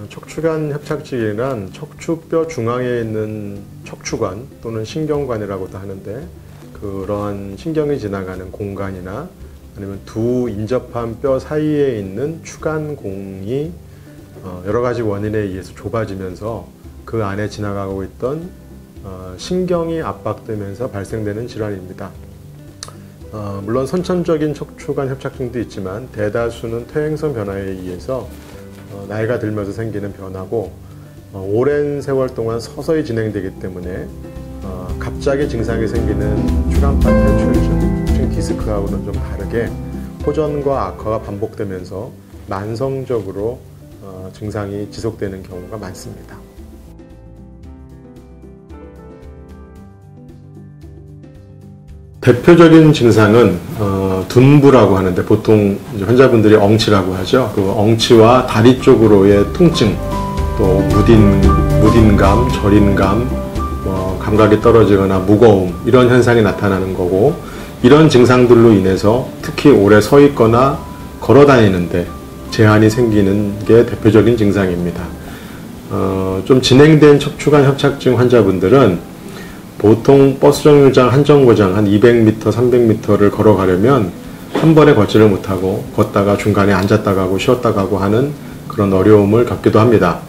척추관 협착증이란 척추뼈 중앙에 있는 척추관 또는 신경관이라고도 하는데, 그러한 신경이 지나가는 공간이나 아니면 두 인접한 뼈 사이에 있는 추간공이 여러 가지 원인에 의해서 좁아지면서 그 안에 지나가고 있던 신경이 압박되면서 발생되는 질환입니다. 물론 선천적인 척추관 협착증도 있지만 대다수는 퇴행성 변화에 의해서 나이가 들면서 생기는 변화고, 오랜 세월 동안 서서히 진행되기 때문에 갑자기 증상이 생기는 추간판 퇴출증 디스크하고는 좀 다르게 호전과 악화가 반복되면서 만성적으로 증상이 지속되는 경우가 많습니다. 대표적인 증상은 둔부라고 하는데, 보통 환자분들이 엉치라고 하죠. 그 엉치와 다리 쪽으로의 통증, 또 무딘감, 저린감, 감각이 떨어지거나 무거움, 이런 현상이 나타나는 거고, 이런 증상들로 인해서 특히 오래 서 있거나 걸어 다니는데 제한이 생기는 게 대표적인 증상입니다. 좀 진행된 척추관 협착증 환자분들은 보통 버스 정류장 한 정거장 한 200m, 300m를 걸어가려면 한 번에 걷지를 못하고 걷다가 중간에 앉았다 가고 쉬었다 가고 하는 그런 어려움을 겪기도 합니다.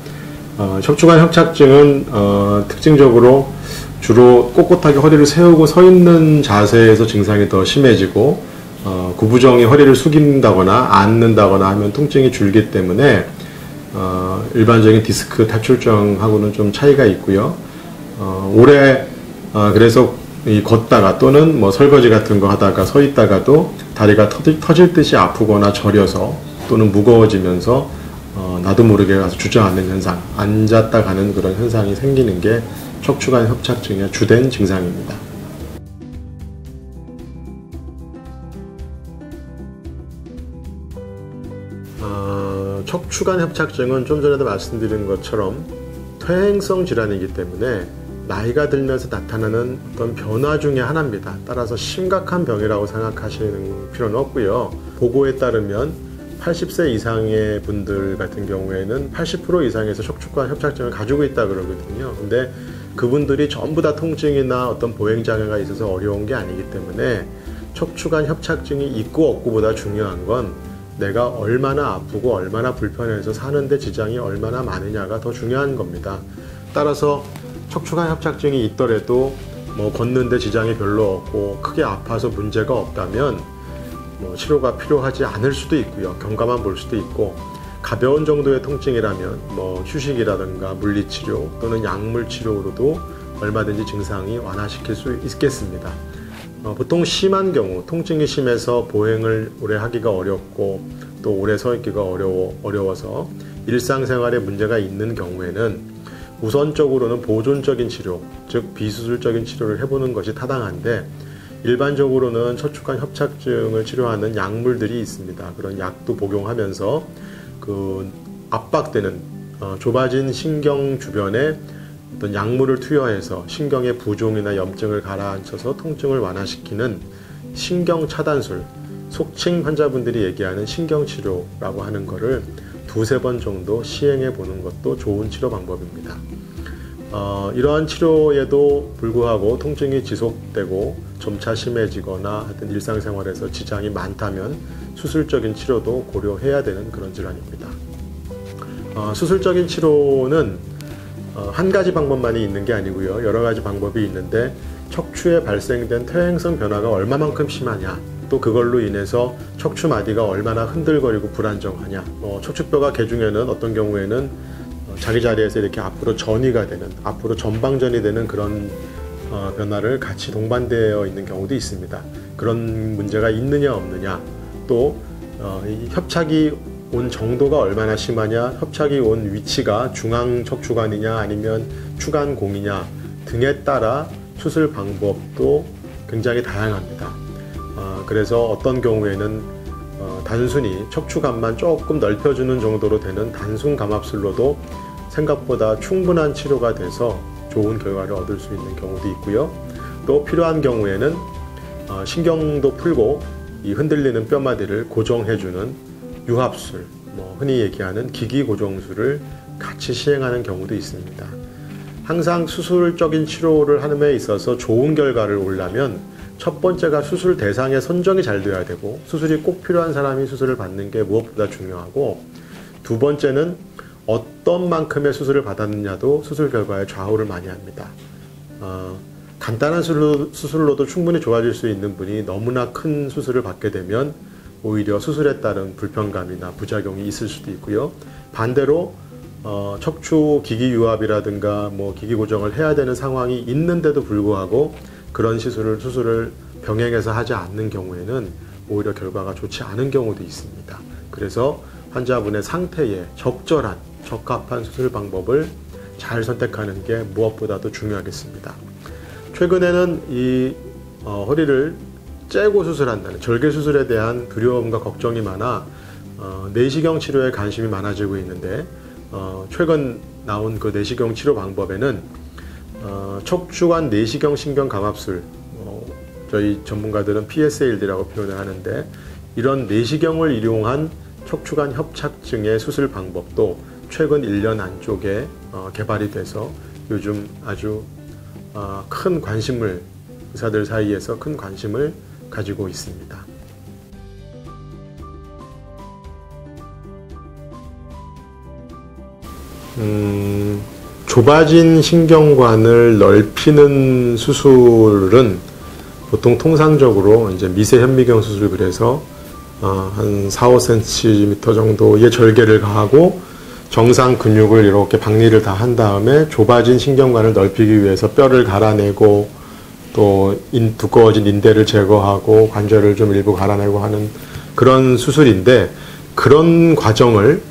척추관 협착증은 특징적으로 주로 꼿꼿하게 허리를 세우고 서 있는 자세에서 증상이 더 심해지고, 구부정이 허리를 숙인다거나 앉는다거나 하면 통증이 줄기 때문에 일반적인 디스크 탈출증하고는 좀 차이가 있고요. 그래서 걷다가 또는 설거지 같은 거 하다가 서 있다가도 다리가 터질 듯이 아프거나 저려서 또는 무거워지면서 나도 모르게 가서 주저앉는 현상, 앉았다 가는 그런 현상이 생기는 게 척추관 협착증의 주된 증상입니다. 척추관 협착증은 좀 전에도 말씀드린 것처럼 퇴행성 질환이기 때문에 나이가 들면서 나타나는 어떤 변화 중의 하나입니다. 따라서 심각한 병이라고 생각하시는 필요는 없고요. 보고에 따르면 80세 이상의 분들 같은 경우에는 80% 이상에서 척추관 협착증을 가지고 있다 그러거든요. 근데 그분들이 전부 다 통증이나 어떤 보행장애가 있어서 어려운 게 아니기 때문에 척추관 협착증이 있고 없고보다 중요한 건 내가 얼마나 아프고 얼마나 불편해서 사는데 지장이 얼마나 많으냐가 더 중요한 겁니다. 따라서 척추관 협착증이 있더라도 걷는데 지장이 별로 없고 크게 아파서 문제가 없다면 치료가 필요하지 않을 수도 있고요. 경과만 볼 수도 있고, 가벼운 정도의 통증이라면 휴식이라든가 물리치료 또는 약물치료로도 얼마든지 증상이 완화시킬 수 있겠습니다. 보통 심한 경우, 통증이 심해서 보행을 오래 하기가 어렵고 또 오래 서 있기가 어려워서 일상생활에 문제가 있는 경우에는 우선적으로는 보존적인 치료, 즉 비수술적인 치료를 해보는 것이 타당한데, 일반적으로는 척추관 협착증을 치료하는 약물들이 있습니다. 그런 약도 복용하면서 그 압박되는 좁아진 신경 주변에 어떤 약물을 투여해서 신경의 부종이나 염증을 가라앉혀서 통증을 완화시키는 신경 차단술, 속칭 환자분들이 얘기하는 신경치료라고 하는 거를 두세 번 정도 시행해 보는 것도 좋은 치료 방법입니다. 이러한 치료에도 불구하고 통증이 지속되고 점차 심해지거나 하여튼 일상생활에서 지장이 많다면 수술적인 치료도 고려해야 되는 그런 질환입니다. 수술적인 치료는 한 가지 방법만이 있는 게 아니고요. 여러 가지 방법이 있는데, 척추에 발생된 퇴행성 변화가 얼마만큼 심하냐, 또 그걸로 인해서 척추 마디가 얼마나 흔들거리고 불안정하냐, 척추뼈가 개중에는 어떤 경우에는 자기 자리에서 이렇게 앞으로 전이가 되는, 앞으로 전방전이 되는 그런 변화를 같이 동반되어 있는 경우도 있습니다. 그런 문제가 있느냐 없느냐, 또 이 협착이 온 정도가 얼마나 심하냐, 협착이 온 위치가 중앙 척추관이냐 아니면 추간공이냐 등에 따라 수술 방법도 굉장히 다양합니다. 그래서 어떤 경우에는 단순히 척추관만 조금 넓혀주는 정도로 되는 단순 감압술로도 생각보다 충분한 치료가 돼서 좋은 결과를 얻을 수 있는 경우도 있고요. 또 필요한 경우에는 신경도 풀고 이 흔들리는 뼈마디를 고정해주는 유합술, 흔히 얘기하는 기기고정술을 같이 시행하는 경우도 있습니다. 항상 수술적인 치료를 하는 데 있어서 좋은 결과를 오려면 첫 번째가 수술 대상의 선정이 잘 돼야 되고 수술이 꼭 필요한 사람이 수술을 받는 게 무엇보다 중요하고, 두 번째는 어떤 만큼의 수술을 받았느냐도 수술 결과에 좌우를 많이 합니다. 간단한 수술로도 충분히 좋아질 수 있는 분이 너무나 큰 수술을 받게 되면 오히려 수술에 따른 불편감이나 부작용이 있을 수도 있고요. 반대로 척추 기기 유압이라든가 기기 고정을 해야 되는 상황이 있는데도 불구하고 그런 수술을 병행해서 하지 않는 경우에는 오히려 결과가 좋지 않은 경우도 있습니다. 그래서 환자분의 상태에 적절한 적합한 수술 방법을 잘 선택하는 게 무엇보다도 중요하겠습니다. 최근에는 이 허리를 째고 수술한다는 절개 수술에 대한 두려움과 걱정이 많아 내시경 치료에 관심이 많아지고 있는데, 최근 나온 그 내시경 치료 방법에는 척추관 내시경 신경 감압술, 저희 전문가들은 PSALD라고 표현을 하는데, 이런 내시경을 이용한 척추관 협착증의 수술 방법도 최근 1년 안쪽에 개발이 돼서 요즘 아주 큰 관심을, 의사들 사이에서 큰 관심을 가지고 있습니다. 좁아진 신경관을 넓히는 수술은 보통 통상적으로 이제 미세 현미경 수술, 그래서 한 4-5cm 정도의 절개를 가하고 정상 근육을 이렇게 박리를 다 한 다음에 좁아진 신경관을 넓히기 위해서 뼈를 갈아내고 또 두꺼워진 인대를 제거하고 관절을 좀 일부 갈아내고 하는 그런 수술인데, 그런 과정을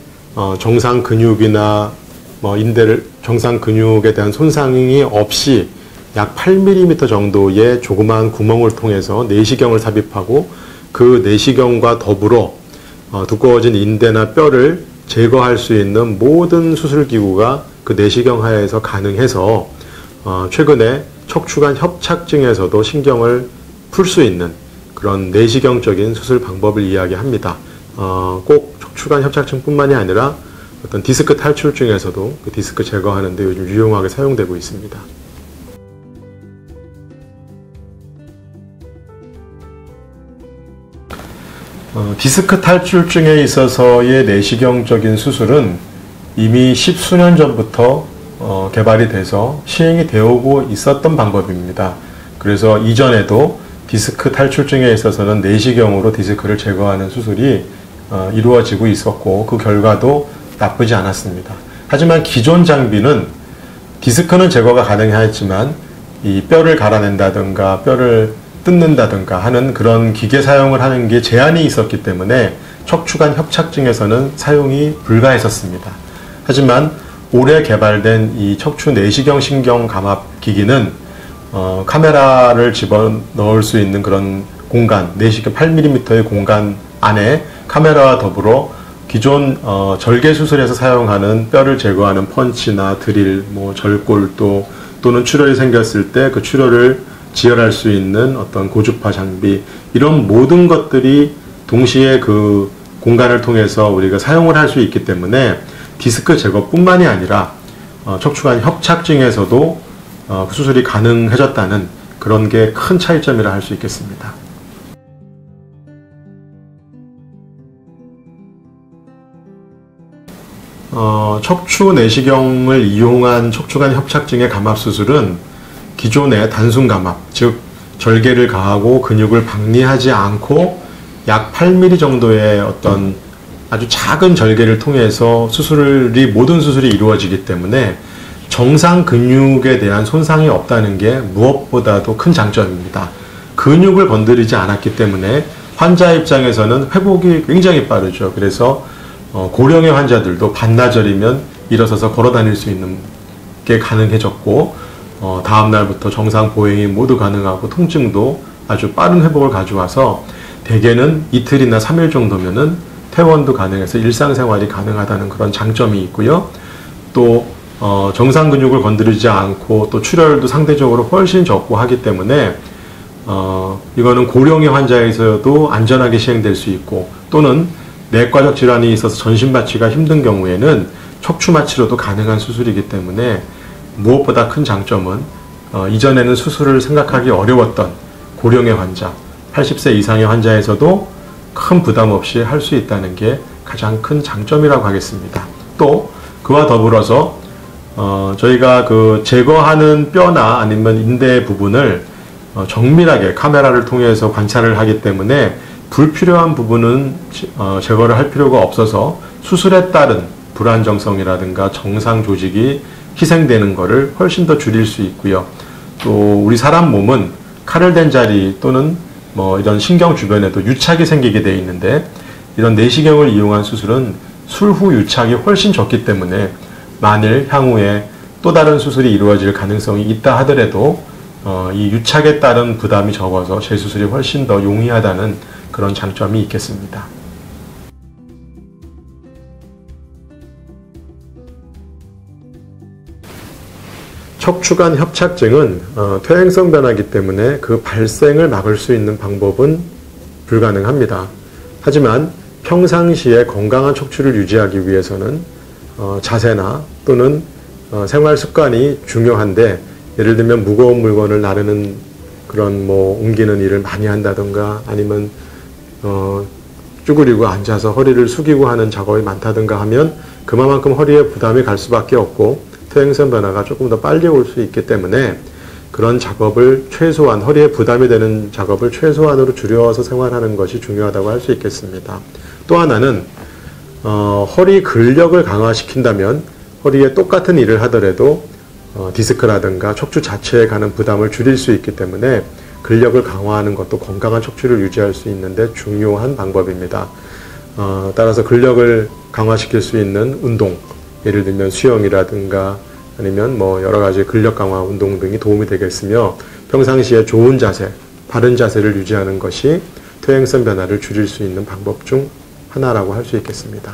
정상 근육이나 정상 근육에 대한 손상이 없이 약 8mm 정도의 조그마한 구멍을 통해서 내시경을 삽입하고 그 내시경과 더불어 두꺼워진 인대나 뼈를 제거할 수 있는 모든 수술기구가 그 내시경 하에서 가능해서 최근에 척추관 협착증에서도 신경을 풀 수 있는 그런 내시경적인 수술 방법을 이야기합니다. 꼭 척추관 협착증뿐만이 아니라 어떤 디스크 탈출증에서도 그 디스크 제거하는 데 요즘 유용하게 사용되고 있습니다. 디스크 탈출증에 있어서의 내시경적인 수술은 이미 10수년 전부터 개발이 돼서 시행이 되어오고 있었던 방법입니다. 그래서 이전에도 디스크 탈출증에 있어서는 내시경으로 디스크를 제거하는 수술이 이루어지고 있었고 그 결과도 나쁘지 않았습니다. 하지만 기존 장비는 디스크는 제거가 가능하였지만 이 뼈를 갈아낸다든가 뼈를 뜯는다든가 하는 그런 기계 사용을 하는 게 제한이 있었기 때문에 척추관 협착증에서는 사용이 불가했었습니다. 하지만 올해 개발된 이 척추 내시경 신경 감압 기기는 카메라를 집어넣을 수 있는 그런 공간, 내시경 8mm의 공간 안에 카메라와 더불어 기존 절개 수술에서 사용하는 뼈를 제거하는 펀치나 드릴, 절골 또는 출혈이 생겼을 때 그 출혈을 지혈할 수 있는 어떤 고주파 장비, 이런 모든 것들이 동시에 그 공간을 통해서 우리가 사용을 할 수 있기 때문에 디스크 제거뿐만이 아니라 척추관 협착증에서도 수술이 가능해졌다는 그런 게 큰 차이점이라 할 수 있겠습니다. 척추 내시경을 이용한 척추관 협착증의 감압 수술은 기존의 단순 감압, 즉 절개를 가하고 근육을 박리하지 않고 약 8mm 정도의 어떤 아주 작은 절개를 통해서 모든 수술이 이루어지기 때문에 정상 근육에 대한 손상이 없다는 게 무엇보다도 큰 장점입니다. 근육을 건드리지 않았기 때문에 환자 입장에서는 회복이 굉장히 빠르죠. 그래서 고령의 환자들도 반나절이면 일어서서 걸어 다닐 수 있는 게 가능해졌고, 다음 날부터 정상 보행이 모두 가능하고 통증도 아주 빠른 회복을 가져와서 대개는 이틀이나 3일 정도면은 퇴원도 가능해서 일상생활이 가능하다는 그런 장점이 있고요. 또 정상 근육을 건드리지 않고 또 출혈도 상대적으로 훨씬 적고 하기 때문에 이거는 고령의 환자에서도 안전하게 시행될 수 있고, 또는 내과적 질환이 있어서 전신 마취가 힘든 경우에는 척추 마취로도 가능한 수술이기 때문에 무엇보다 큰 장점은 이전에는 수술을 생각하기 어려웠던 고령의 환자, 80세 이상의 환자에서도 큰 부담 없이 할 수 있다는 게 가장 큰 장점이라고 하겠습니다. 또 그와 더불어서 저희가 그 제거하는 뼈나 아니면 인대 부분을 정밀하게 카메라를 통해서 관찰을 하기 때문에 불필요한 부분은 제거를 할 필요가 없어서 수술에 따른 불안정성이라든가 정상 조직이 희생되는 것을 훨씬 더 줄일 수 있고요. 또 우리 사람 몸은 칼을 댄 자리 또는 뭐 이런 신경 주변에도 유착이 생기게 되어 있는데, 이런 내시경을 이용한 수술은 술후 유착이 훨씬 적기 때문에 만일 향후에 또 다른 수술이 이루어질 가능성이 있다 하더라도 이 유착에 따른 부담이 적어서 재수술이 훨씬 더 용이하다는 그런 장점이 있겠습니다. 척추관 협착증은 퇴행성 변화이기 때문에 그 발생을 막을 수 있는 방법은 불가능합니다. 하지만 평상시에 건강한 척추를 유지하기 위해서는 자세나 또는 생활 습관이 중요한데, 예를 들면 무거운 물건을 나르는 그런 뭐 옮기는 일을 많이 한다든가, 아니면 쭈그리고 앉아서 허리를 숙이고 하는 작업이 많다든가 하면 그만큼 허리에 부담이 갈 수밖에 없고 퇴행성 변화가 조금 더 빨리 올 수 있기 때문에, 그런 작업을 최소한, 허리에 부담이 되는 작업을 최소한으로 줄여서 생활하는 것이 중요하다고 할 수 있겠습니다. 또 하나는 허리 근력을 강화시킨다면 허리에 똑같은 일을 하더라도 디스크라든가 척추 자체에 가는 부담을 줄일 수 있기 때문에 근력을 강화하는 것도 건강한 척추를 유지할 수 있는데 중요한 방법입니다. 따라서 근력을 강화시킬 수 있는 운동, 예를 들면 수영이라든가 아니면 뭐 여러 가지 근력 강화 운동 등이 도움이 되겠으며, 평상시에 좋은 자세, 바른 자세를 유지하는 것이 퇴행성 변화를 줄일 수 있는 방법 중 하나라고 할 수 있겠습니다.